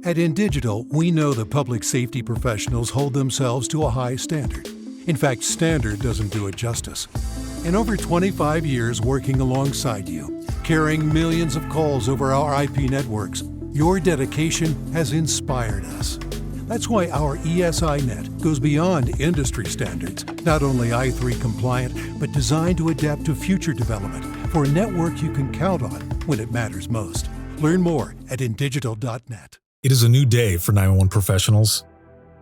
At InDigital, we know that public safety professionals hold themselves to a high standard. In fact, standard doesn't do it justice. In over 25 years working alongside you, carrying millions of calls over our IP networks, your dedication has inspired us. That's why our ESI Net goes beyond industry standards, not only i3 compliant, but designed to adapt to future development for a network you can count on when it matters most. Learn more at indigital.net. It is a new day for 911 professionals.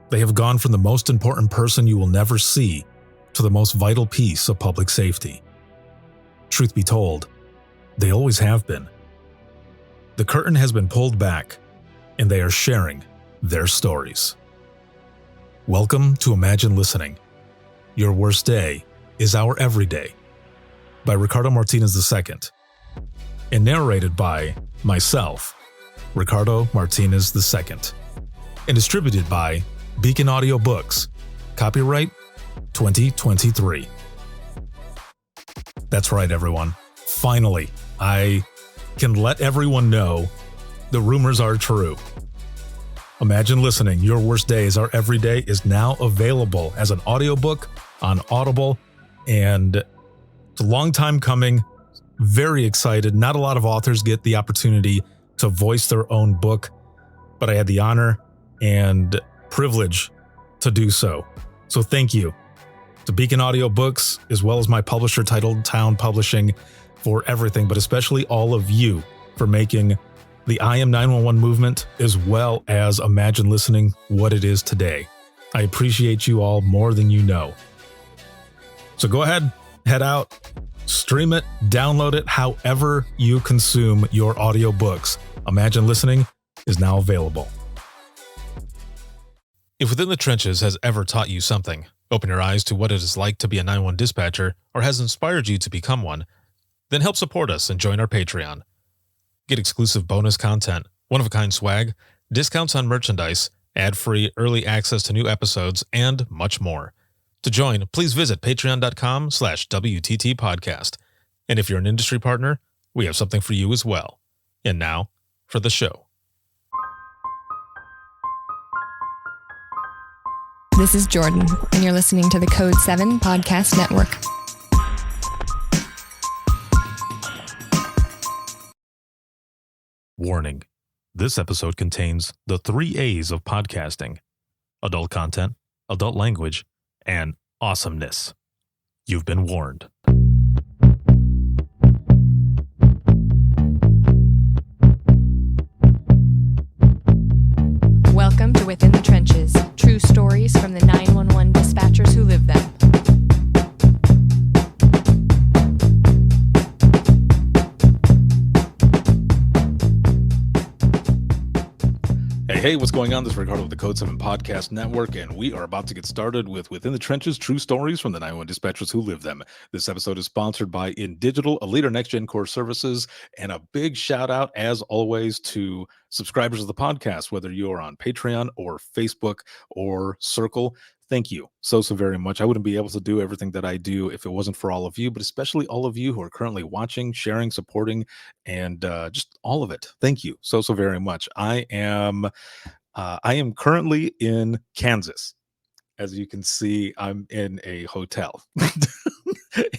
They have gone from the most important person you will never see to the most vital piece of public safety. Truth be told, they always have been. The curtain has been pulled back, and they are sharing their stories. Welcome to Imagine Listening. Your worst day is our everyday, by Ricardo Martinez II, and narrated by myself, Ricardo Martinez II, and distributed by Beacon Audio Books. Copyright 2023. That's right, everyone. Finally, I can let everyone know the rumors are true. Imagine Listening, Your Worst Day is Our Everyday is now available as an audiobook on Audible, and it's a long time coming. Very excited. Not a lot of authors get the opportunity to voice their own book, but I had the honor and privilege to do so. So thank you to Beacon Audio Books, as well as my publisher, Titled Town Publishing, for everything, but especially all of you for making the I Am 911 movement, as well as Imagine Listening, what it is today. I appreciate you all more than you know. So go ahead, head out, stream it, download it, however you consume your audiobooks. Imagine Listening is now available. If Within the Trenches has ever taught you something, open your eyes to what it is like to be a 911 dispatcher, or has inspired you to become one, then help support us and join our Patreon. Get exclusive bonus content, one-of-a-kind swag, discounts on merchandise, ad-free early access to new episodes, and much more. To join, please visit patreon.com/WTT podcast. And if you're an industry partner, we have something for you as well. And now, for the show. This is Jordan, and you're listening to the Code 7 Podcast Network. Warning. This episode contains the 3 A's of podcasting: adult content, adult language, and awesomeness. You've been warned. Welcome to Within the Trenches, true stories from the 911 dispatchers who live them. Hey, what's going on? This is Ricardo with the Code 7 Podcast Network, and we are about to get started with Within the Trenches, true stories from the 911 dispatchers who live them. This episode is sponsored by InDigital, a leader in next-gen core services, and a big shout-out, as always, to subscribers of the podcast, whether you are on Patreon or Facebook or Circle. Thank you so very much. I wouldn't be able to do everything that I do if it wasn't for all of you, but especially all of you who are currently watching, sharing, supporting, and just all of it. Thank you so very much. I am currently in Kansas. As you can see, I'm in a hotel.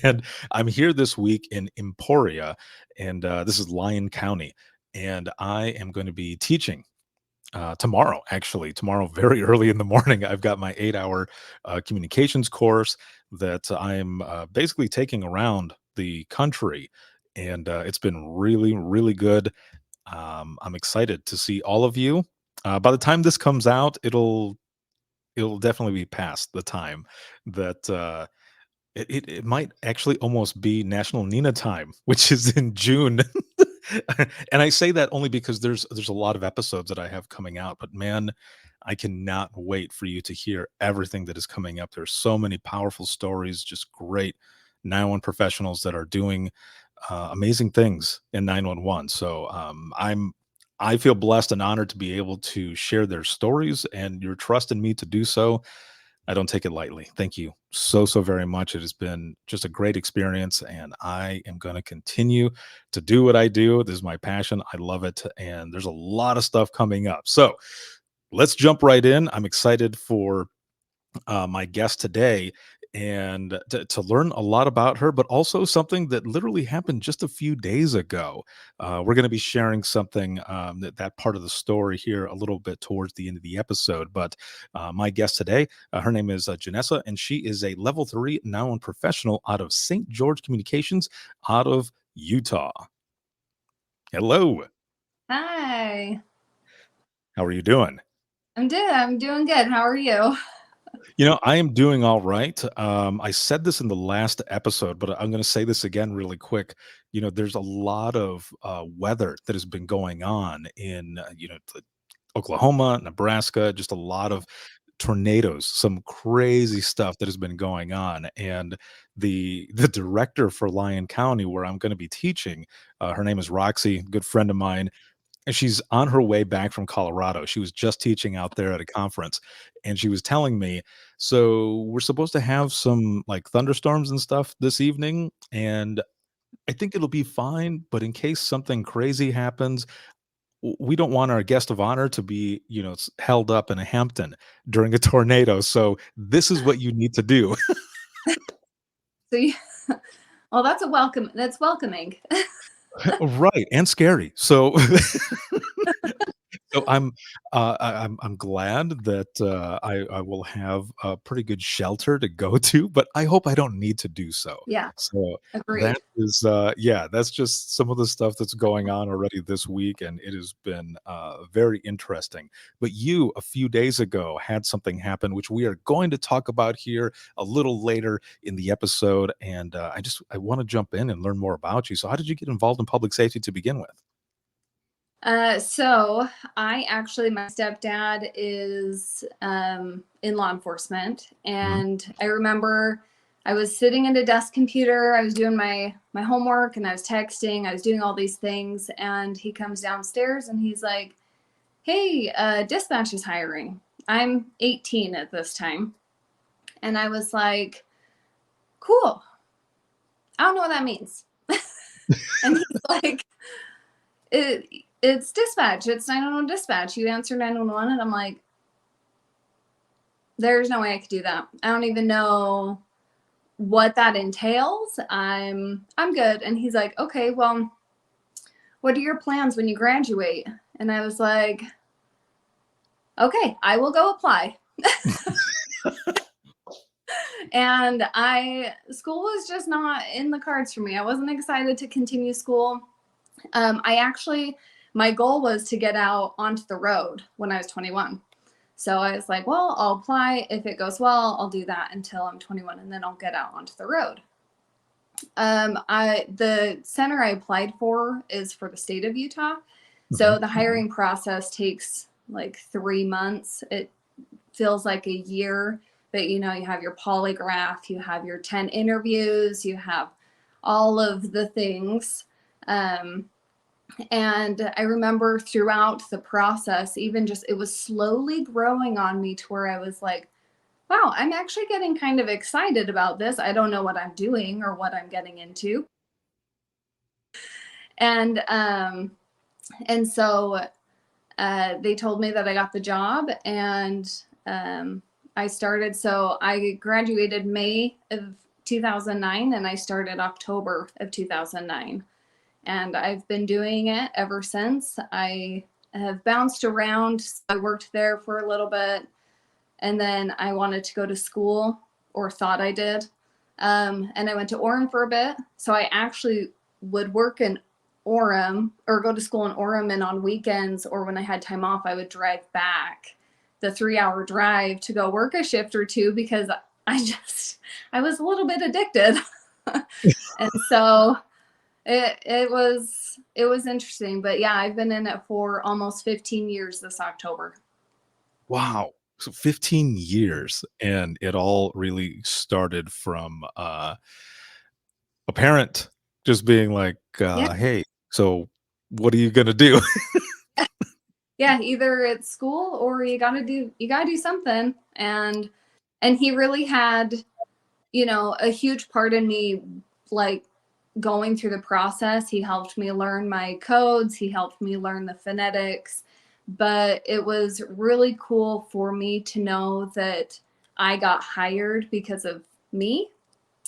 And I'm here this week in Emporia, and this is Lyon County, and I am going to be teaching tomorrow, very early in the morning. I've got my 8-hour communications course that I'm basically taking around the country, and it's been really good. I'm excited to see all of you. By the time this comes out, it'll definitely be past the time that it might actually almost be National Nina time, which is in June. And I say that only because there's a lot of episodes that I have coming out, but man, I cannot wait for you to hear everything that is coming up. There's so many powerful stories, just great 911 professionals that are doing amazing things in 911. So I feel blessed and honored to be able to share their stories, and your trust in me to do so I don't take it lightly. Thank you so very much. It has been just a great experience, and I am going to continue to do what I do. This is my passion. I love it. And there's a lot of stuff coming up. So let's jump right in. I'm excited for my guest today and to learn a lot about her, but also something that literally happened just a few days ago. We're going to be sharing something that part of the story here a little bit towards the end of the episode. But my guest today, her name is Jenessa, and she is a level 3 now and professional out of St. George Communications out of Utah. Hello. Hi. How are you doing? I'm doing good. How are you? I am doing all right. I said this in the last episode, but I'm going to say this again really quick. There's a lot of weather that has been going on in, Oklahoma, Nebraska, just a lot of tornadoes, some crazy stuff that has been going on. And the director for Lyon County, where I'm going to be teaching, her name is Roxy, good friend of mine, and she's on her way back from Colorado. She was just teaching out there at a conference, and she was telling me, "So we're supposed to have some like thunderstorms and stuff this evening, and I think it'll be fine, but in case something crazy happens, we don't want our guest of honor to be, held up in a Hampton during a tornado. So this is what you need to do." So you, well, that's welcoming. Right, and scary. So So I'm glad that I will have a pretty good shelter to go to, but I hope I don't need to do so. Yeah, So that agreed. is yeah, that's just some of the stuff that's going on already this week, and it has been very interesting. But you a few days ago had something happen, which we are going to talk about here a little later in the episode, and I want to jump in and learn more about you. So how did you get involved in public safety to begin with? So my stepdad is in law enforcement, Mhm. and I remember I was sitting at a desk computer. I was doing my homework, and I was texting. I was doing all these things, and he comes downstairs, and he's like, "Hey, dispatch is hiring." I'm 18 at this time, and I was like, "Cool. I don't know what that means." And he's like, it's dispatch. It's 911 dispatch. You answer 911. And I'm like, there's no way I could do that. I don't even know what that entails. I'm good. And he's like, okay, well, what are your plans when you graduate? And I was like, okay, I will go apply. And school was just not in the cards for me. I wasn't excited to continue school. My goal was to get out onto the road when I was 21. So I was like, well, I'll apply. If it goes well, I'll do that until I'm 21, and then I'll get out onto the road. The center I applied for is for the state of Utah. So the hiring process takes like 3 months. It feels like a year, but you have your polygraph, you have your 10 interviews, you have all of the things. And I remember throughout the process, even just it was slowly growing on me to where I was like, wow, I'm actually getting kind of excited about this. I don't know what I'm doing or what I'm getting into. And so they told me that I got the job, and I started. So I graduated May of 2009, and I started October of 2009. And I've been doing it ever since. I have bounced around. I worked there for a little bit, and then I wanted to go to school, or thought I did. And I went to Orem for a bit. So I actually would work in Orem or go to school in Orem, and on weekends or when I had time off, I would drive back the 3-hour drive to go work a shift or two, because I was a little bit addicted. And so it was interesting, but yeah, I've been in it for almost 15 years this October. Wow. So 15 years, and it all really started from a parent just being like, Yeah. "Hey, so what are you gonna do?" Yeah, either it's school or you gotta do something. And And he really had, a huge part in me, like going through the process. He helped me learn my codes, he helped me learn the phonetics. But it was really cool for me to know that I got hired because of me.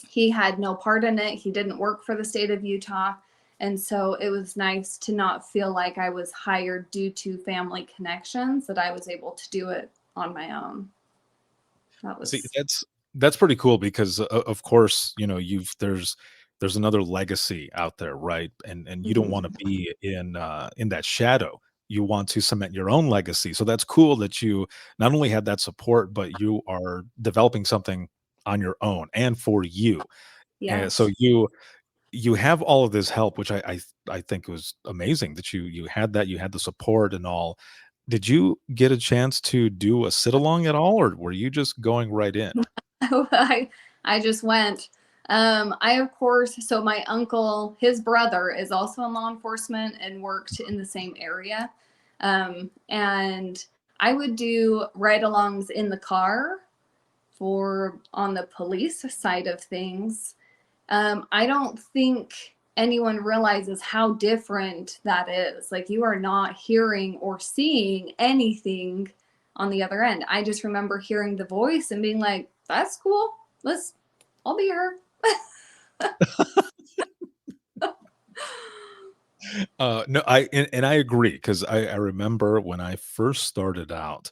He had no part in it. He didn't work for the state of Utah. And so it was nice to not feel like I was hired due to family connections, that I was able to do it on my own. That See, was, that's pretty cool because of course, there's another legacy out there, right? And you don't want to Mhm. be in that shadow. You want to cement your own legacy. So that's cool that you not only had that support, but you are developing something on your own and for you. And so Yes. you have all of this help, which I think was amazing that you had the support and all. Did you get a chance to do a sit along at all, or were you just going right in? I just went. I, of course, so my uncle, his brother is also in law enforcement and worked in the same area. And I would do ride alongs in the car for on the police side of things. I don't think anyone realizes how different that is. Like, you are not hearing or seeing anything on the other end. I just remember hearing the voice and being like, that's cool. I'll be her. No, and I agree because I remember when I first started out,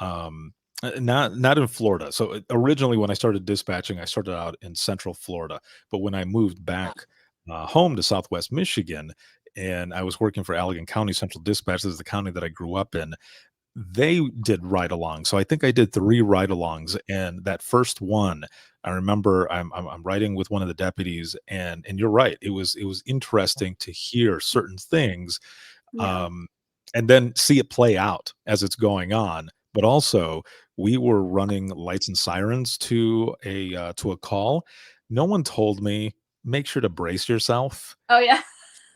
not in Florida. So originally, when I started dispatching, I started out in Central Florida. But when I moved back home to Southwest Michigan, and I was working for Allegan County Central Dispatch, this is the county that I grew up in. They did ride-alongs, so I think I did 3 ride-alongs, and that first one, I remember I'm riding with one of the deputies, and you're right, it was interesting to hear certain things, Yeah. um, and then see it play out as it's going on, but also, we were running lights and sirens to a call. No one told me, "Make sure to brace yourself." Oh, yeah.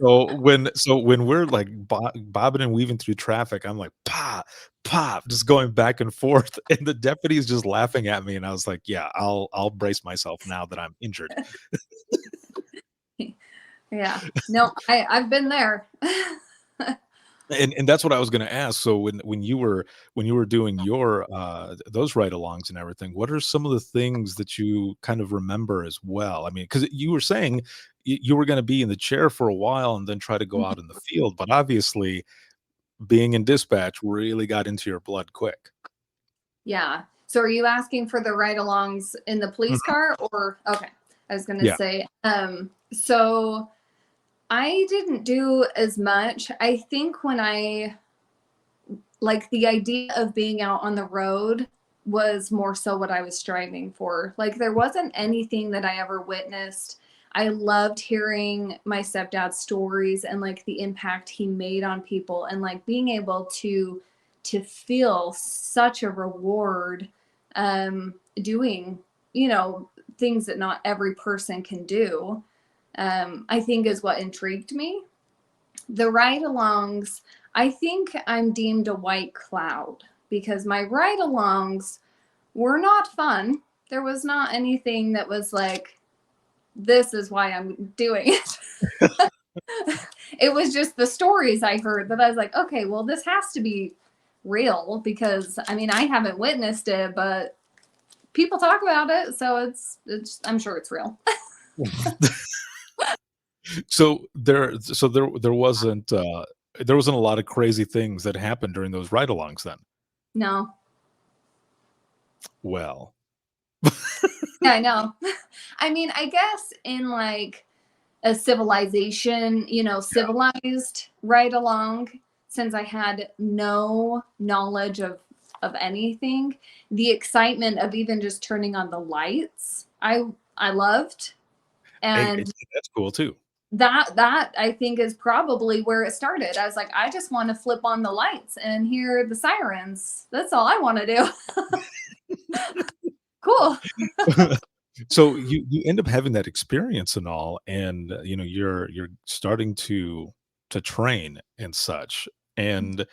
So when we're like bobbing and weaving through traffic, I'm like, "Pop, pop," just going back and forth, and the deputy's just laughing at me, and I was like, "Yeah, I'll brace myself now that I'm injured." Yeah. No, I've been there. And that's what I was gonna ask. So when you were doing your, those ride-alongs and everything, what are some of the things that you kind of remember as well? I mean, because you were saying you were gonna be in the chair for a while and then try to go out in the field, but obviously being in dispatch really got into your blood quick. Yeah. So are you asking for the ride-alongs in the police Mhm. car, or okay. I was gonna Yeah. say, so I didn't do as much. I think when I like the idea of being out on the road was more so what I was striving for. Like, there wasn't anything that I ever witnessed. I loved hearing my stepdad's stories and like the impact he made on people, and like being able to feel such a reward doing, things that not every person can do. I think is what intrigued me. The ride alongs, I think I'm deemed a white cloud because my ride alongs were not fun. There was not anything that was like, this is why I'm doing it. It was just the stories I heard that I was like, okay, well, this has to be real because I mean, I haven't witnessed it, but people talk about it. So I'm sure it's real. So there wasn't a lot of crazy things that happened during those ride-alongs then? No. Well, Yeah, I know. I mean, I guess in like a civilization, civilized right along, since I had no knowledge of anything, the excitement of even just turning on the lights, I loved. hey, And that's cool too. that I think is probably where it started. I was like, I just want to flip on the lights and hear the sirens. That's all I want to do. Cool. So you end up having that experience and all, and, you're starting to train and such, and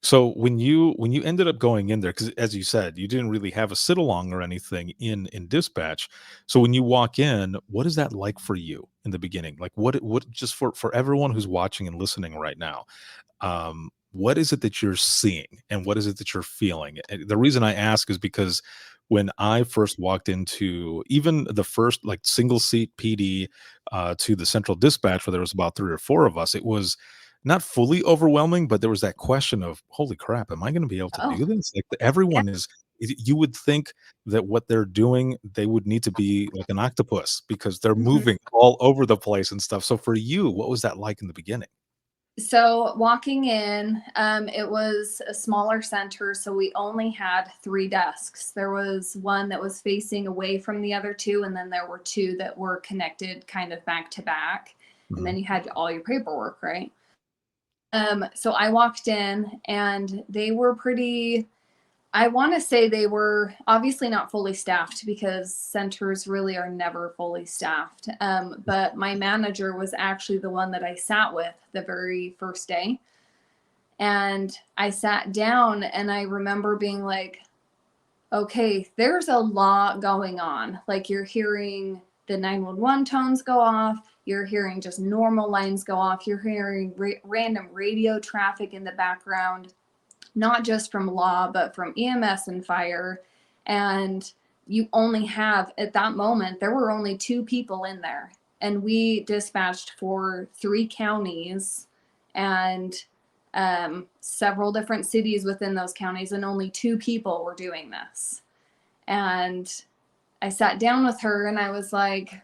So when you ended up going in there, because as you said, you didn't really have a sit along or anything in dispatch. So when you walk in, what is that like for you in the beginning? Like what just for everyone who's watching and listening right now, what is it that you're seeing and what is it that you're feeling? And the reason I ask is because when I first walked into even the first like single seat PD to the central dispatch, where there was about three or four of us, it was not fully overwhelming, but there was that question of, "Holy crap, am I gonna be able to Oh, do this?" Like, yeah. everyone is you would think that what they're doing, they would need to be like an octopus because they're Mhm. moving all over the place and stuff. So for you, what was that like in the beginning? So walking in, it was a smaller center, so we only had three desks. There was one that was facing away from the other two, and then there were two that were connected kind of back to back. And then Mhm. you had all your paperwork, right? So I walked in and they were pretty, I want to say they were obviously not fully staffed because centers really are never fully staffed. But my manager was actually the one that I sat with the very first day. And I sat down and I remember being like, okay, there's a lot going on. Like you're hearing the 911 tones go off, you're hearing just normal lines go off, you're hearing random radio traffic in the background, not just from law, but from EMS and fire. And you only have, at that moment, there were only two people in there. And we dispatched for three counties and several different cities within those counties, and only two people were doing this. And I sat down with her and I was like,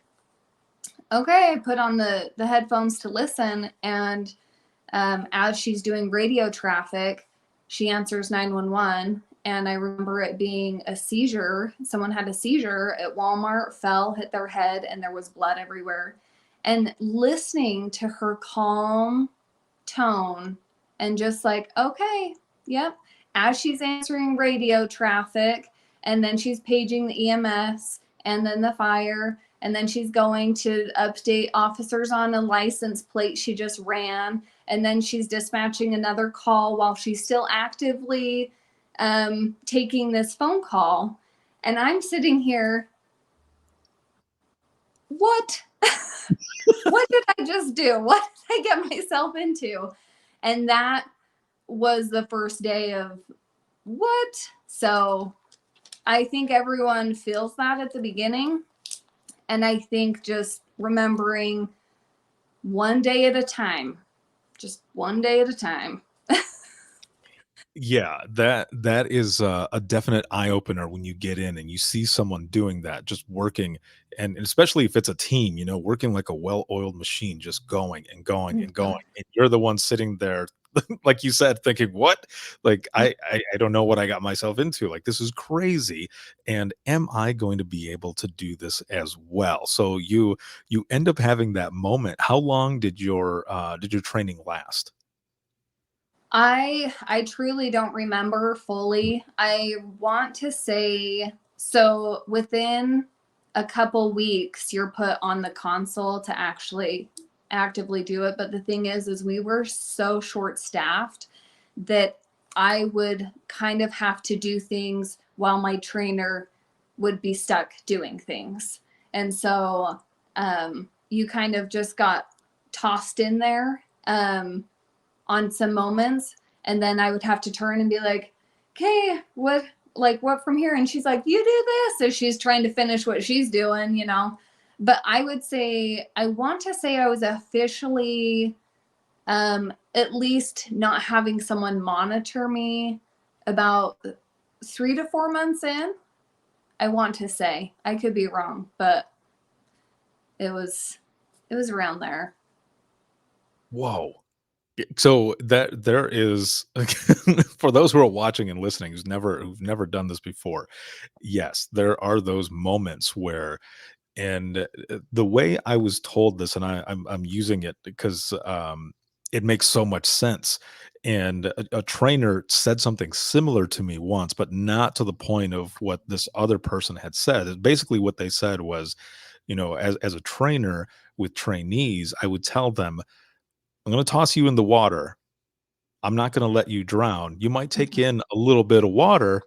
okay, I put on the headphones to listen. And as she's doing radio traffic, she answers 911. And I remember it being a seizure. Someone had a seizure at Walmart, fell, hit their head, and there was blood everywhere. And listening to her calm tone and just like, okay, yep, as she's answering radio traffic, and then she's paging the EMS and then the fire, and then she's going to update officers on a license plate she just ran, and then she's dispatching another call while she's still actively taking this phone call. And I'm sitting here, what? What did I just do? What did I get myself into? And that was the first day of what? So I think everyone feels that at the beginning. And I think just remembering one day at a time, just one day at a time. Yeah, that is a definite eye opener when you get in and you see someone doing that, just working, and especially if it's a team, working like a well-oiled machine, just going and going and going, Mhm. and you're the one sitting there, like you said, thinking, "What? Like I don't know what I got myself into. Like this is crazy, and am I going to be able to do this as well?" So you end up having that moment. How long did your training last? I truly don't remember fully. I want to say so within a couple weeks you're put on the console to actually actively do it, but the thing is we were so short staffed that I would kind of have to do things while my trainer would be stuck doing things. And so you kind of just got tossed in there. On some moments, and then I would have to turn and be like, okay, what from here? And she's like, you do this. So she's trying to finish what she's doing. But I would say, I want to say I was officially at least not having someone monitor me about 3 to 4 months in. I want to say, I could be wrong, but it was around there. Whoa. So that there is for those who are watching and listening who've never done this before, yes, there are those moments where, and the way I was told this, and I'm using it because it makes so much sense. And a trainer said something similar to me once, but not to the point of what this other person had said. Basically, what they said was, as a trainer with trainees, I would tell them, "I'm going to toss you in the water. I'm not going to let you drown. You might take Mhm. in a little bit of water,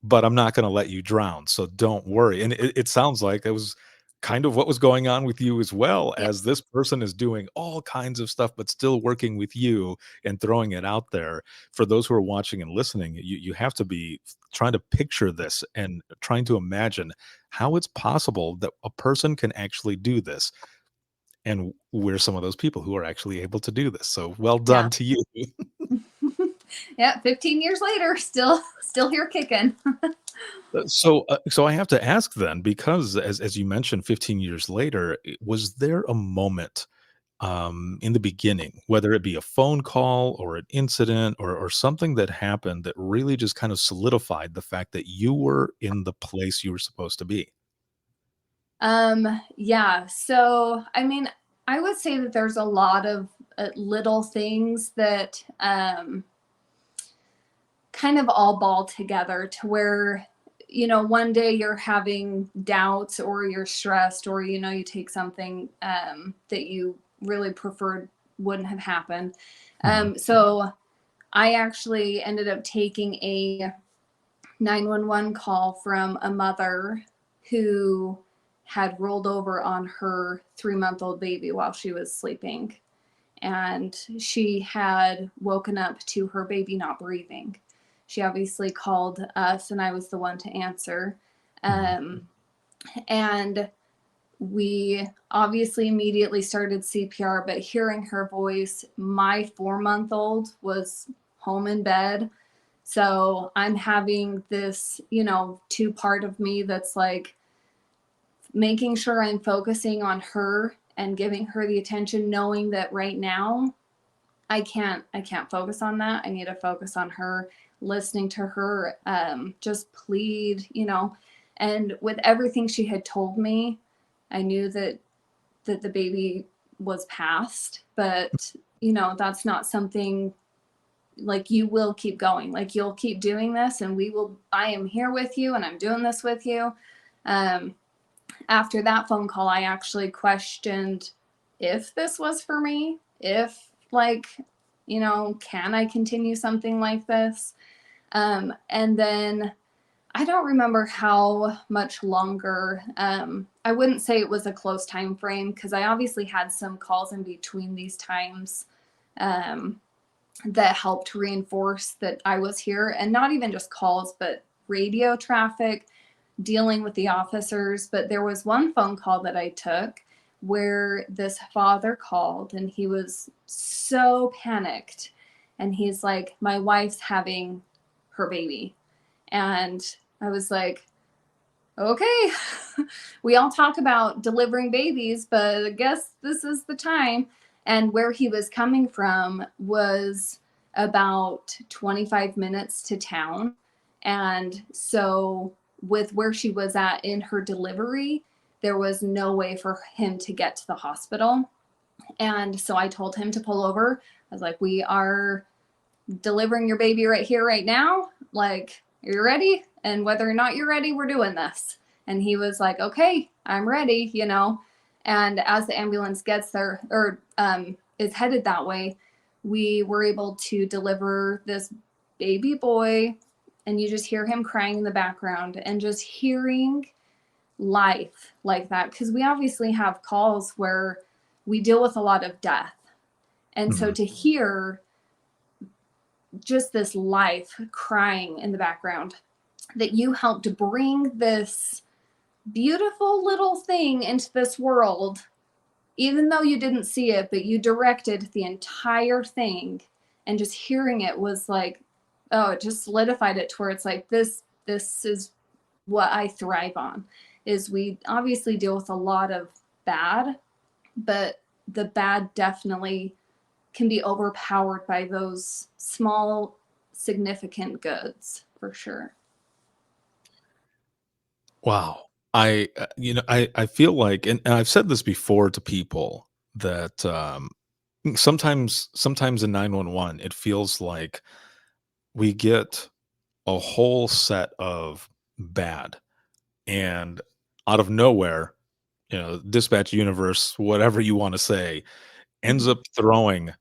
but I'm not going to let you drown. So don't worry. And it sounds like it was kind of what was going on with you as well, Yeah. as this person is doing all kinds of stuff, but still working with you and throwing it out there. For those who are watching and listening, you have to be trying to picture this and trying to imagine how it's possible that a person can actually do this. And we're some of those people who are actually able to do this. So well Yeah. done to you. Yeah, 15 years later, still here kicking. So I have to ask then, because as you mentioned, 15 years later, was there a moment in the beginning, whether it be a phone call or an incident or something that happened that really just kind of solidified the fact that you were in the place you were supposed to be? Yeah. So, I mean, I would say that there's a lot of little things that kind of all ball together to where, one day you're having doubts or you're stressed or, you take something that you really preferred wouldn't have happened. Mhm. So I actually ended up taking a 911 call from a mother who had rolled over on her 3-month-old baby while she was sleeping. And she had woken up to her baby not breathing. She obviously called us, and I was the one to answer. Mhm. Um, and we obviously immediately started CPR, but hearing her voice, my 4-month-old was home in bed. So I'm having this, two-part of me that's like making sure I'm focusing on her and giving her the attention, knowing that right now I can't focus on that. I need to focus on her, listening to her just plead, And with everything she had told me, I knew that the baby was passed, but that's not something like you will keep going. Like you'll keep doing this and I am here with you and I'm doing this with you. Um After that phone call, I actually questioned if this was for me, if like, can I continue something like this? And then I don't remember how much longer. I wouldn't say it was a close time frame because I obviously had some calls in between these times um, that helped reinforce that I was here, and not even just calls, but radio traffic, dealing with the officers. But there was one phone call that I took where this father called and he was so panicked. And he's like, my wife's having her baby. And I was like, okay, we all talk about delivering babies, but I guess this is the time. And where he was coming from was about 25 minutes to town. And so, with where she was at in her delivery, there was no way for him to get to the hospital. And so I told him to pull over. I was like, we are delivering your baby right here, right now. Like, are you ready? And whether or not you're ready, we're doing this. And he was like, okay, I'm ready. And as the ambulance gets there or is headed that way, we were able to deliver this baby boy. And you just hear him crying in the background and just hearing life like that. Because we obviously have calls where we deal with a lot of death. And so Mhm. to hear just this life crying in the background, that you helped bring this beautiful little thing into this world, even though you didn't see it, but you directed the entire thing. And just hearing it was like, oh, it just solidified it to where it's like, this is what I thrive on. Is we obviously deal with a lot of bad, but the bad definitely can be overpowered by those small, significant goods for sure. Wow. I feel like, and I've said this before to people that sometimes in 911 it feels like we get a whole set of bad, and out of nowhere, dispatch universe, whatever you want to say, ends Mhm. up throwing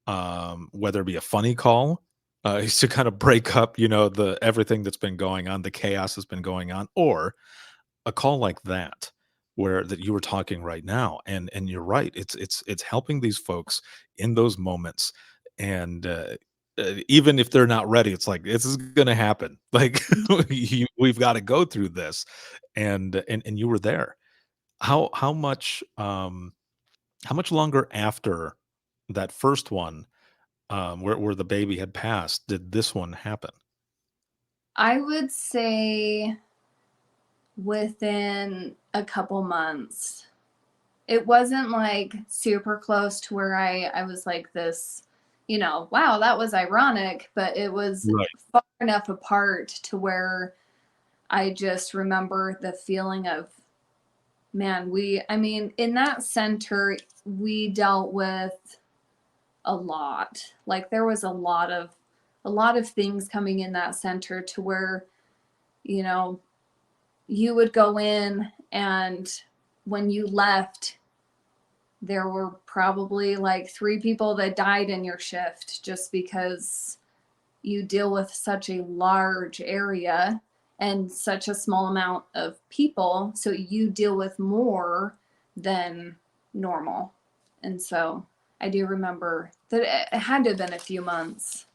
whether it be a funny call, to kind of break up, the everything that's been going on, the chaos that's been going on, or a call like that where that you were talking right now. And you're right, it's helping these folks in those moments. And even if they're not ready, it's like this is gonna happen. Like we've got to go through this. And you were there. How much longer after that first one, where the baby had passed, did this one happen? I would say within a couple months. It wasn't like super close to where I was like this, wow, that was ironic, but it was Right. far enough apart to where I just remember the feeling of, man, in that center, we dealt with a lot. Like there was a lot of things coming in that center to where, you know, you would go in and when you left, there were probably like 3 people that died in your shift just because you deal with such a large area and such a small amount of people. So you deal with more than normal. And so I do remember that it had to have been a few months.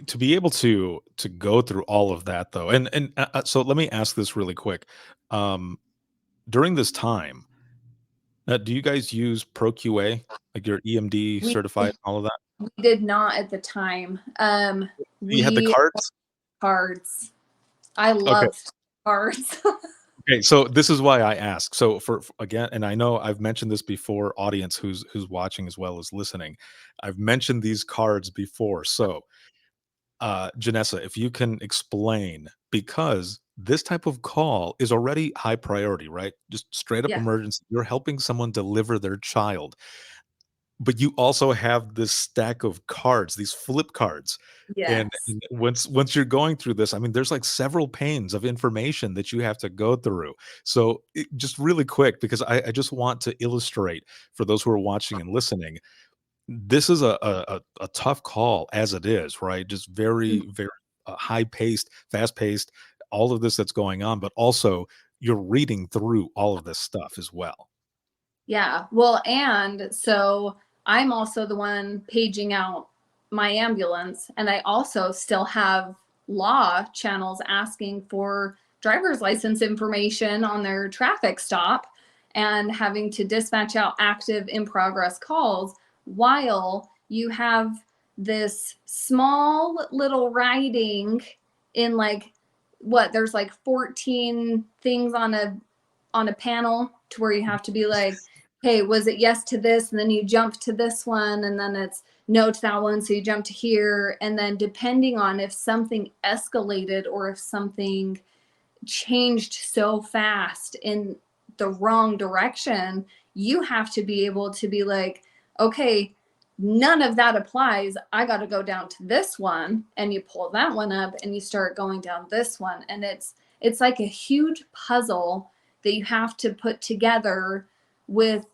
To be able to go through all of that though, and so let me ask this really quick. Um, During this time, do you guys use ProQA, like your EMD We certified and all of that? we did not at the time. You had the We cards? cards. I Okay. loved cards. Okay, so this is why I ask. So again, and I know I've mentioned this before, audience who's watching as well as listening. I've mentioned these cards before. So, Janessa, if you can explain, because this type of call is already high priority, right? Just straight up Yeah. emergency. You're helping someone deliver their child, but you also have this stack of cards, these flip cards. And, Yes. and once you're going through this, I mean, there's like several panes of information that you have to go through. So just really quick, because I just want to illustrate for those who are watching and listening, this is a tough call as it is, right? Just very, very high paced, fast paced, all of this that's going on, but also you're reading through all of this stuff as well. Yeah. Well, and so I'm also the one paging out my ambulance, and I also still have law channels asking for driver's license information on their traffic stop and having to dispatch out active in progress calls while you have this small little writing in like there's like 14 things on a panel to where you have to be like, hey, was it yes to this? And then you jump to this one, and then it's no to that one. So you jump to here. And then depending on if something escalated or if something changed so fast in the wrong direction, you have to be able to be like, okay, none of that applies. I got to go down to this one. And you pull that one up and you start going down this one. And it's like a huge puzzle that you have to put together with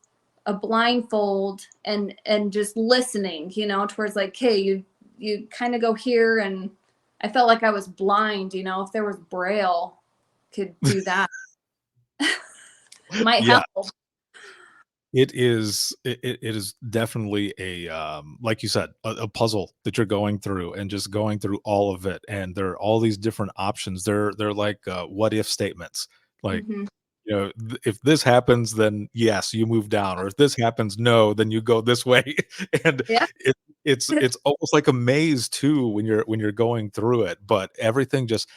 a blindfold and just listening, towards like, hey, you kind of go here. And I felt like I was blind, if there was braille, could do that. Might Yeah. help. It is definitely a, like you said, a puzzle that you're going through and just going through all of it. And there are all these different options. They're like what if statements. Like, Hmm. if this happens, then yes, you move down, or if this happens, no, then you go this way. And Yeah. it's almost like a maze too when you're going through it. But everything just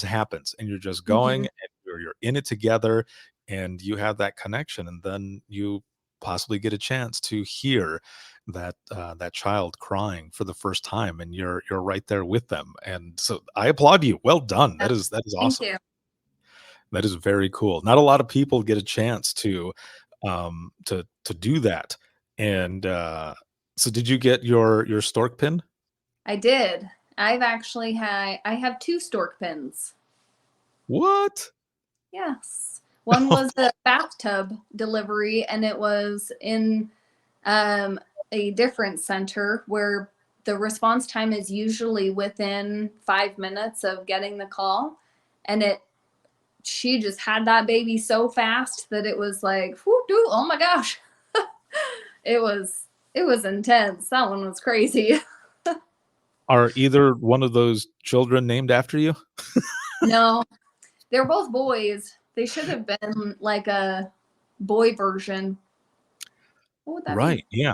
happens, and you're just going, Hmm. and you're in it together, and you have that connection, and then you possibly get a chance to hear that child crying for the first time, and you're right there with them. And so I applaud you. Well done. That is Thank awesome. you. That is very cool. Not a lot of people get a chance to do that. And so did you get your stork pin? I did. I have 2 stork pins. What? Yes. One was a bathtub delivery, and it was in a different center where the response time is usually within 5 minutes of getting the call. And she just had that baby so fast that it was like, whoop, doo, oh my gosh. it was intense. That one was crazy. Are either one of those children named after you? No, they're both boys. They should have been like a boy version. What would that be? Right. Yeah.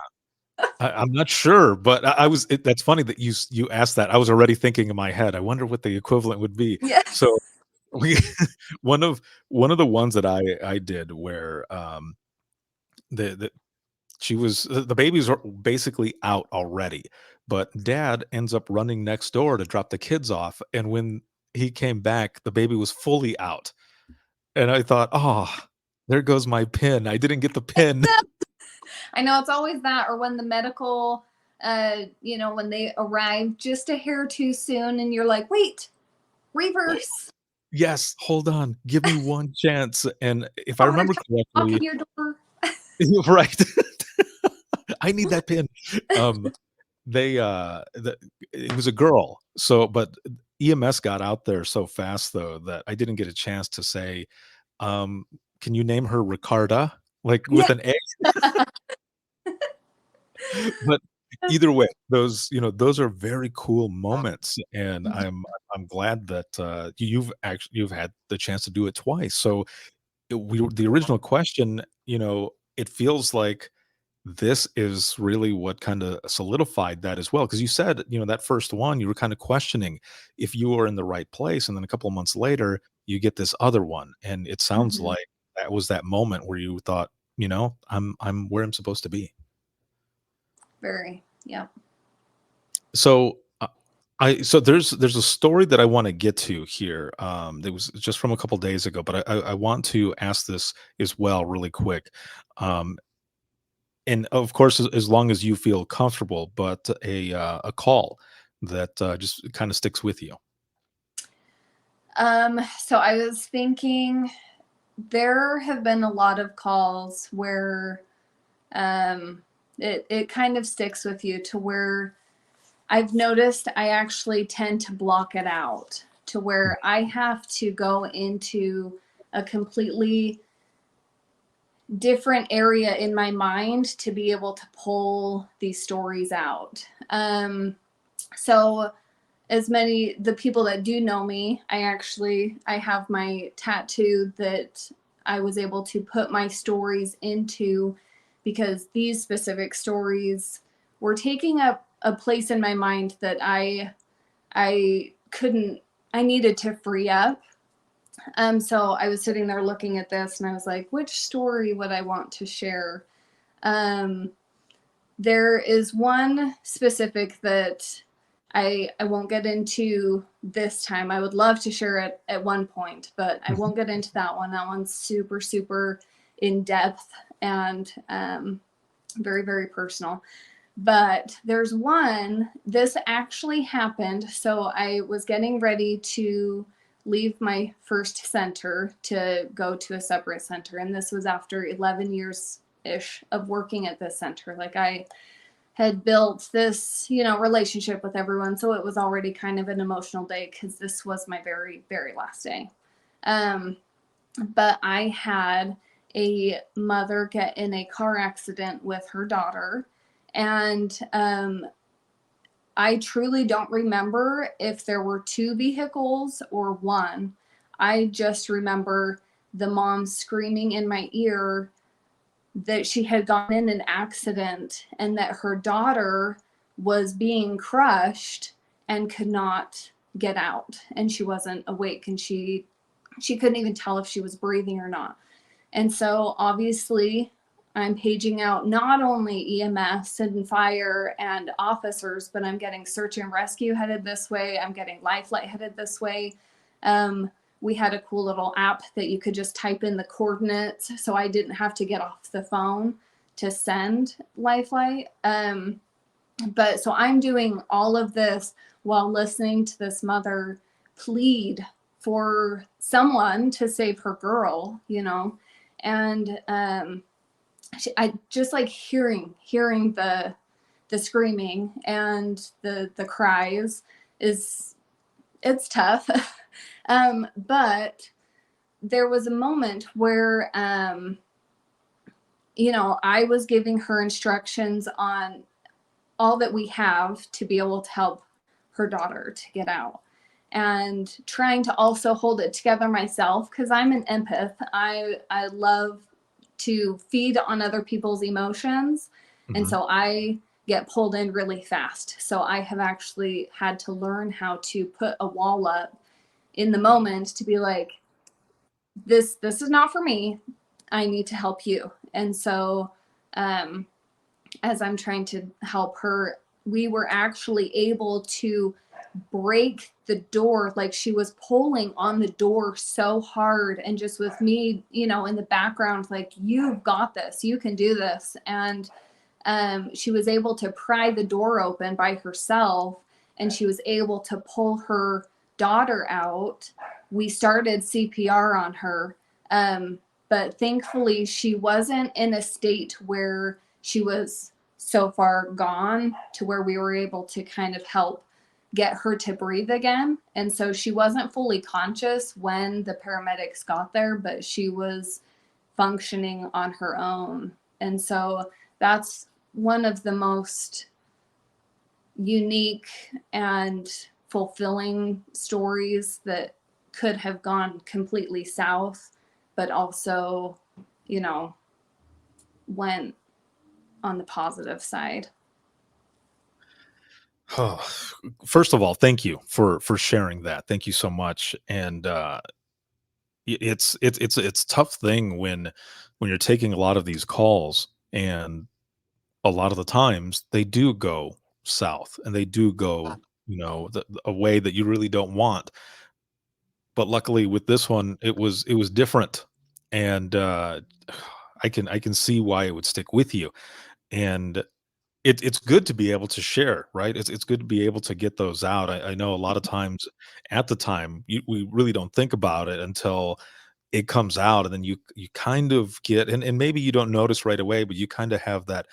I'm not sure, but that's funny that you asked that. I was already thinking in my head, I wonder what the equivalent would be. Yeah. So we one of the ones that I did where the she was the babies are basically out already, but dad ends up running next door to drop the kids off, and when he came back, the baby was fully out. And I thought, "Oh, there goes my pin. I didn't get the pin." I know it's always that, or when the medical, when they arrive just a hair too soon, and you're like, wait, reverse. Yes, hold on. Give me one chance. And if I Father, remember knock on correctly, your door. you're right. I need that pin. They it was a girl. So but EMS got out there so fast though that I didn't get a chance to say, can you name her Ricarda? Like with Yeah. an A? But either way, those are very cool moments, and I'm glad that you've had the chance to do it twice. So the original question, it feels like this is really what kind of solidified that as well. Because you said, that first one, you were kind of questioning if you were in the right place, and then a couple of months later, you get this other one, and it sounds Mhm. like that was that moment where you thought, I'm where I'm supposed to be. Very. Yeah. So, so there's a story that I wanna get to here, that was just from a couple days ago, but I want to ask this as well really quick, um, and of course, as long as you feel comfortable, but a call that, just kinda sticks with you. So I was thinking there have been a lot of calls where it kind of sticks with you to where I've noticed I actually tend to block it out to where I have to go into a completely different area in my mind to be able to pull these stories out. So the people that do know me, I have my tattoo that I was able to put my stories into because these specific stories were taking up a place in my mind that I couldn't I needed to free up. So I was sitting there looking at this and I was like, which story would I want to share? Um, there is one specific that I won't get into this time. I would love to share it at one point, but I won't get into that one. That one's super, super in depth and very, very personal. But there's one, this actually happened. So I was getting ready to leave my first center to go to a separate center. And this was after 11 years ish of working at this center. Like I had built this, relationship with everyone. So it was already kind of an emotional day because this was my very, very last day. But I had a mother get in a car accident with her daughter. And I truly don't remember if there were two vehicles or one. I just remember the mom screaming in my ear that she had gotten in an accident and that her daughter was being crushed and could not get out, and she wasn't awake, and she couldn't even tell if she was breathing or not. And so obviously I'm paging out not only EMS and fire and officers, but I'm getting search and rescue headed this way. I'm getting life flight headed this way. We had a cool little app that you could just type in the coordinates, so I didn't have to get off the phone to send life flight. But so I'm doing all of this while listening to this mother plead for someone to save her girl, and I just like hearing the screaming and the cries it's tough. But there was a moment where I was giving her instructions on all that we have to be able to help her daughter to get out, and trying to also hold it together myself, because I'm an empath. I love to feed on other people's emotions. And Mhm. so I get pulled in really fast. So I have actually had to learn how to put a wall up in the moment to be like, this is not for me. I need to help you. And so as I'm trying to help her, we were actually able to break the door. Like, she was pulling on the door so hard, and just with me, in the background, like, you've got this, you can do this. And she was able to pry the door open by herself, and she was able to pull her daughter out. We started CPR on her. But thankfully she wasn't in a state where she was so far gone to where we were able to kind of help get her to breathe again. And so she wasn't fully conscious when the paramedics got there, but she was functioning on her own. And so that's one of the most unique and fulfilling stories that could have gone completely south, but also, went on the positive side. Oh, first of all, thank you for sharing that. Thank you so much. And it's a tough thing when you're taking a lot of these calls, and a lot of the times they do go south, and they do go, a way that you really don't want. But luckily with this one, it was different. And I can see why it would stick with you. And it's good to be able to share, right? It's good to be able to get those out. I know a lot of times at the time we really don't think about it until it comes out, and then you kind of get, and maybe you don't notice right away, but you kind of have that,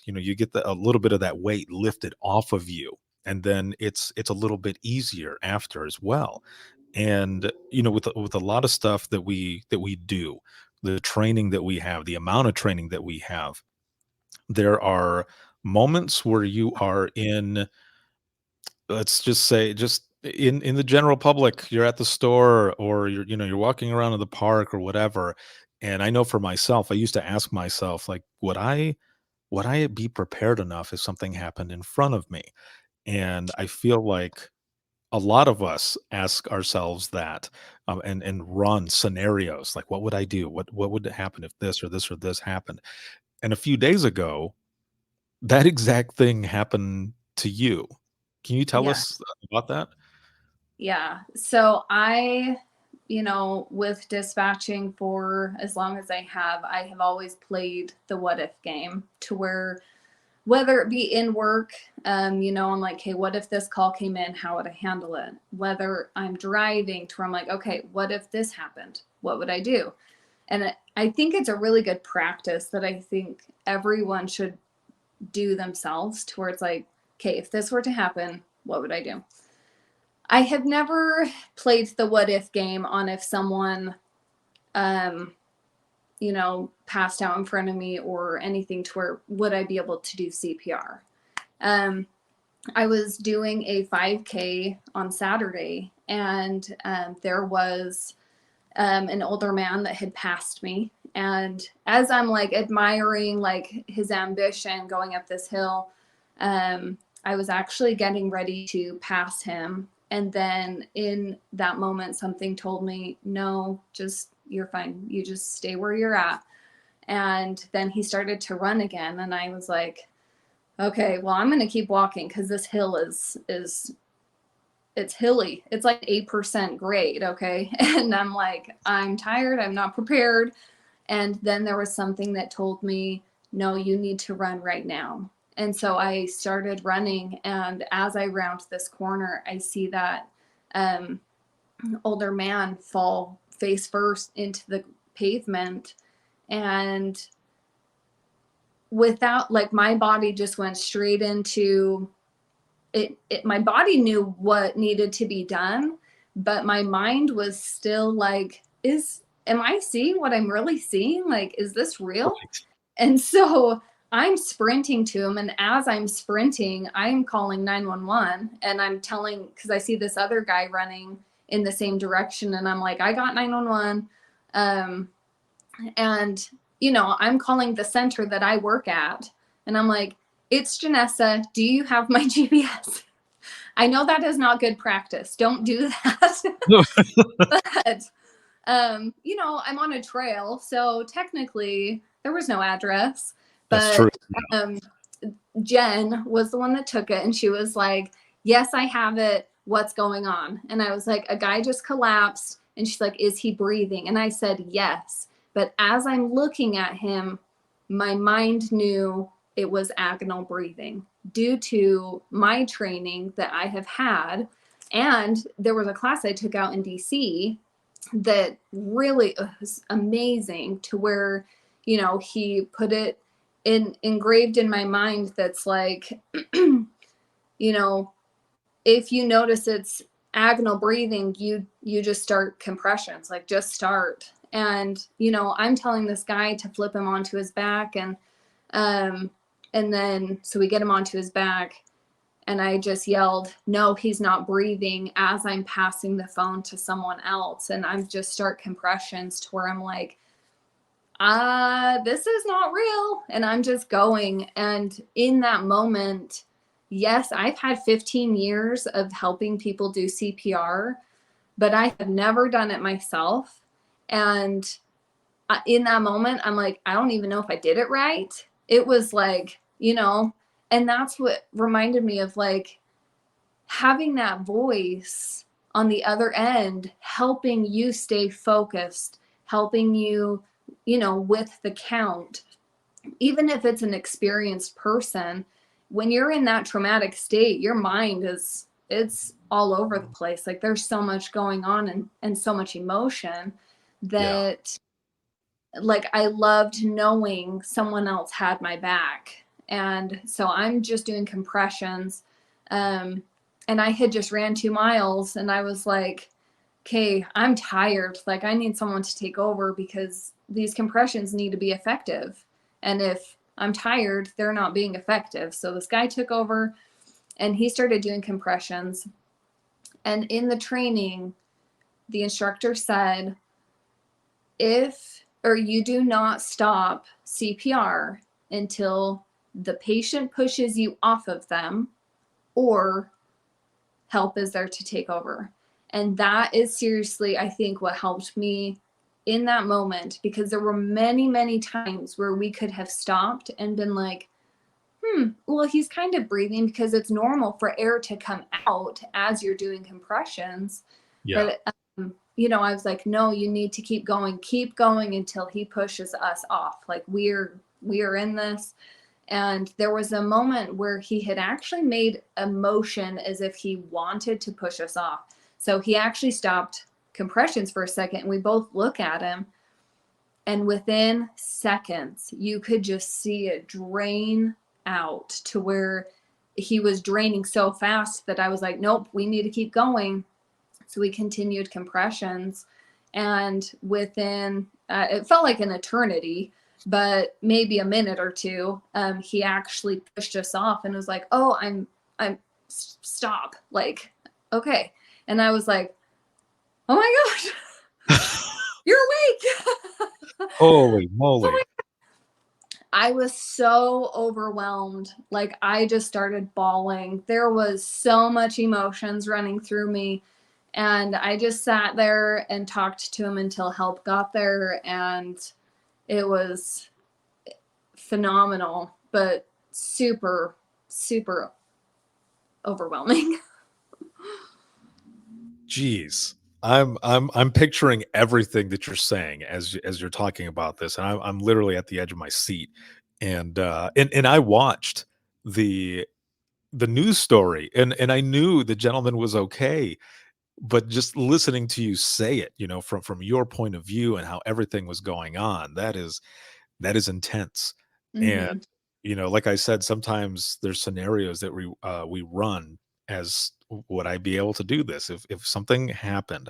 you get a little bit of that weight lifted off of you, and then it's a little bit easier after as well. And with a lot of stuff that we do, the training that we have, the amount of training that we have, there are moments where you are in, let's just say, just in the general public, you're at the store, or you're walking around in the park or whatever. And I know for myself, I used to ask myself, like, would I be prepared enough if something happened in front of me? And I feel like a lot of us ask ourselves that, and run scenarios like, what would I do? What would happen if this or this or this happened? And a few days ago, that exact thing happened to you. Can you tell Yeah. us about that? Yeah. So with dispatching for as long as I have always played the what if game, to where whether it be in work, I'm like, hey, what if this call came in? How would I handle it? Whether I'm driving, to where I'm like, okay, what if this happened? What would I do? And I think it's a really good practice that I think everyone should do themselves, to where it's like, okay, if this were to happen, what would I do? I have never played the what if game on if someone, um, passed out in front of me or anything, to where would I be able to do CPR? Um, I was doing a 5K on Saturday, and there was an older man that had passed me. And as I'm like admiring like his ambition going up this hill, I was actually getting ready to pass him. And then in that moment, something told me, no, just, you're fine. You just stay where you're at. And then he started to run again. And I was like, okay, well, I'm going to keep walking, because this hill is it's hilly. It's like 8% grade. Okay. And I'm like, I'm tired. I'm not prepared. And then there was something that told me, no, you need to run right now. And so I started running. And as I round this corner, I see that older man fall face first into the pavement. And without, like, my body just went straight into it. My body knew what needed to be done, but my mind was still like, am I seeing what I'm really seeing? Like, is this real? Right. And so I'm sprinting to him. And as I'm sprinting, I'm calling 911, and I'm telling, because I see this other guy running in the same direction. And I'm like, I got 911. And, I'm calling the center that I work at. And I'm like, it's Jenessa. Do you have my GPS? I know that is not good practice. Don't do that. But, I'm on a trail. So technically, there was no address. That's true. But Jen was the one that took it. And she was like, yes, I have it. What's going on? And I was like, a guy just collapsed. And she's like, is he breathing? And I said, yes. But as I'm looking at him, my mind knew it was agonal breathing due to my training that I have had. And there was a class I took out in DC that really was amazing, to where, he put it engraved in my mind. That's like, if you notice it's agonal breathing, you just start compressions, like just start. And, I'm telling this guy to flip him onto his back. And then, so we get him onto his back, and I just yelled, no, he's not breathing, as I'm passing the phone to someone else. And I'm just start compressions to where I'm like, this is not real. And I'm just going. And in that moment, yes, I've had 15 years of helping people do CPR, but I have never done it myself. And in that moment, I'm like, I don't even know if I did it right. It was like, and that's what reminded me of, like, having that voice on the other end, helping you stay focused, helping you, with the count. Even if it's an experienced person, when you're in that traumatic state, your mind it's all over the place. Like, there's so much going on, and so much emotion that, like, I loved knowing someone else had my back. And so I'm just doing compressions. And I had just ran 2 miles, and I was like, okay, I'm tired. Like, I need someone to take over, because these compressions need to be effective. And if I'm tired, they're not being effective. So this guy took over, and he started doing compressions. And in the training, the instructor said, you do not stop CPR until the patient pushes you off of them, or help is there to take over. And that is seriously, I think, what helped me in that moment, because there were many, many times where we could have stopped and been like, well, he's kind of breathing, because it's normal for air to come out as you're doing compressions. Yeah. But, I was like, no, you need to keep going until he pushes us off. Like, we are in this. And there was a moment where he had actually made a motion as if he wanted to push us off. So he actually stopped compressions for a second, and we both look at him, and within seconds, you could just see it drain out, to where he was draining so fast that I was like, nope, we need to keep going. So we continued compressions, and within, it felt like an eternity, but maybe a minute or two, he actually pushed us off and was like, oh, I'm stop. Like, okay. And I was like, oh my gosh, you're awake. Holy moly. I was so overwhelmed. Like, I just started bawling. There was so much emotions running through me. And I just sat there and talked to him until help got there. And it was phenomenal, but super, super overwhelming. Jeez. I'm picturing everything that you're saying as you're talking about this, and I'm literally at the edge of my seat. And I watched the news story, and I knew the gentleman was okay. but just listening to you say it, from your point of view and how everything was going on, that is intense. And, Hmm. like I said, sometimes there's scenarios that we run as, would I be able to do this if something happened?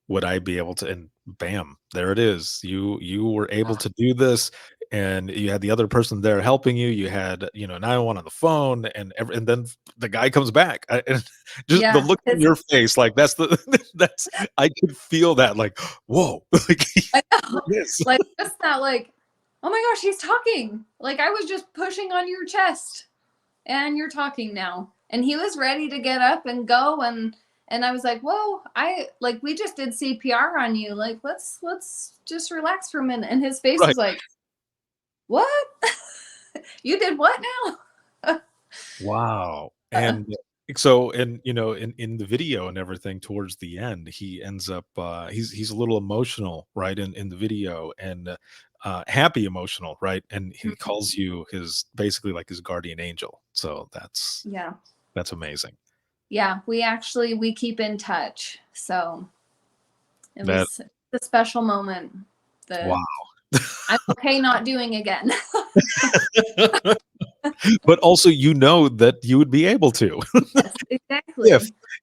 Would I be able to? And bam, there it is. You were able to do this, and you had the other person there helping you. You had 911 on the phone, and then the guy comes back, and just the Yeah, look on it's your face, like that's the that's I could feel that, like, whoa, like I there know, it is. like just that, like, oh my gosh, he's talking. Like I was just pushing on your chest, and you're talking now. And he was ready to get up and go, and I was like, whoa, I like we just did CPR on you. Like let's just relax for a minute. And his face Right. was like, what? You did what now? Wow. Uh, And so, and in the video and everything, towards the end, he ends up he's a little emotional, right, in the video, and happy emotional, right? And he calls you his, basically, like, his guardian angel. So yeah. that's amazing. Yeah, we keep in touch. So it That was a special moment that wow. I'm okay not doing again. But also, that you would be able to Yes, if exactly.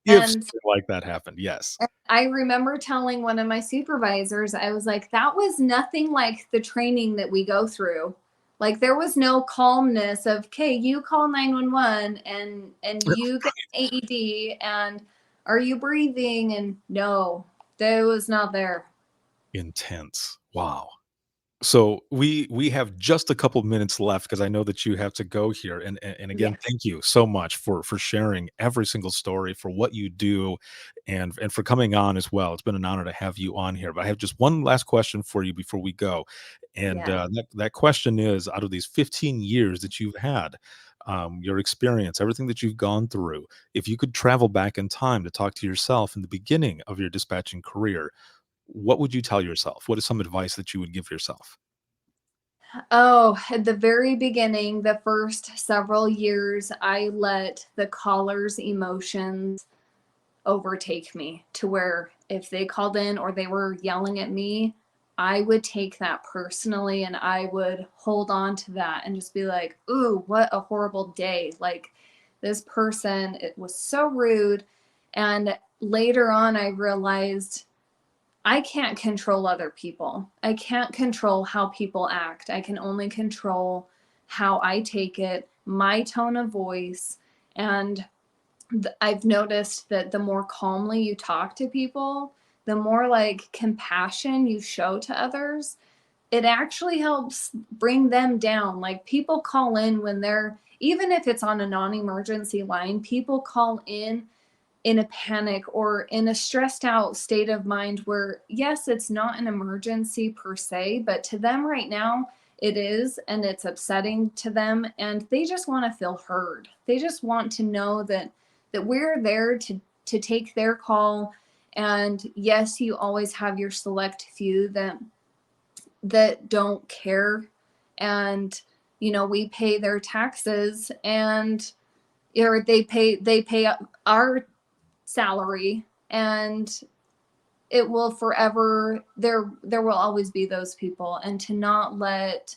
And something like that happened. Yes. I remember telling one of my supervisors, I was like, that was nothing like the training that we go through. Like there was no calmness of, okay, you call 911 and you get AED and are you breathing? And no, that was not there. Intense. Wow. So we have just a couple minutes left, because I know that you have to go here. And Yeah. again, thank you so much for sharing every single story, for what you do, and for coming on as well. It's been an honor to have you on here. But I have just one last question for you before we go. And Yeah. that question is, out of these 15 years that you've had, your experience, everything that you've gone through, if you could travel back in time to talk to yourself in the beginning of your dispatching career, what would you tell yourself? What is some advice that you would give yourself? Oh, at the very beginning, the first several years, I let the caller's emotions overtake me to where if they called in or they were yelling at me, I would take that personally and I would hold on to that and just be like, ooh, what a horrible day. Like this person, it was so rude. And later on, I realized I can't control other people. I can't control how people act. I can only control how I take it, my tone of voice. And I've noticed that the more calmly you talk to people, the more like compassion you show to others, it actually helps bring them down. Like people call in when they're, even if it's on a non emergency line, people call in a panic or in a stressed out state of mind where, yes, it's not an emergency per se, but to them right now, it is, and it's upsetting to them. And they just want to feel heard. They just want to know that we're there to take their call. And yes, you always have your select few that don't care. And, we pay their taxes and or they pay our salary, and it will forever, there will always be those people, and to not let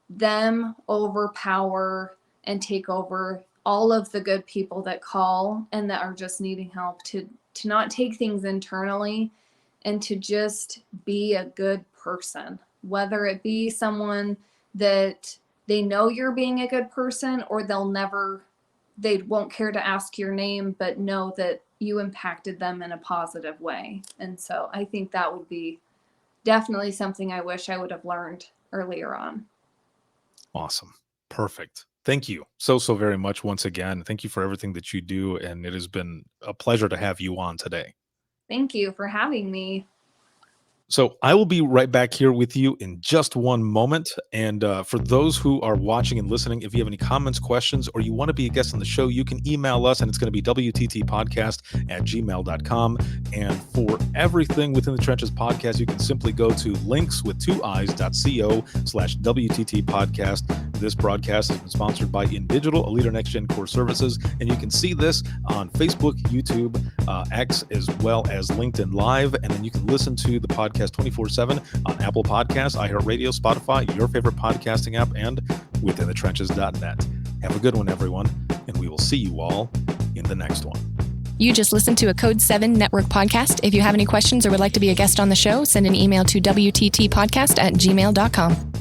them overpower and take over all of the good people that call and that are just needing help, to not take things internally and to just be a good person, whether it be someone that they know you're being a good person, or they won't care to ask your name, but know that you impacted them in a positive way. And so I think that would be definitely something I wish I would have learned earlier on. Awesome. Perfect. Thank you so very much once again. Thank you for everything that you do. And it has been a pleasure to have you on today. Thank you for having me. So I will be right back here with you in just one moment. And for those who are watching and listening, if you have any comments, questions, or you want to be a guest on the show, you can email us, and it's going to be wttpodcast@gmail.com. And for everything Within the Trenches podcast, you can simply go to links.co/WTT podcast. This broadcast has been sponsored by InDigital, a leader next gen core services. And you can see this on Facebook, YouTube, X, as well as LinkedIn Live. And then you can listen to the podcast 24/7 on Apple Podcasts, iHeartRadio, Spotify, your favorite podcasting app, and withinthetrenches.net. Have a good one, everyone, and we will see you all in the next one. You just listened to a Code 7 Network podcast. If you have any questions or would like to be a guest on the show, send an email to WTTpodcast@gmail.com.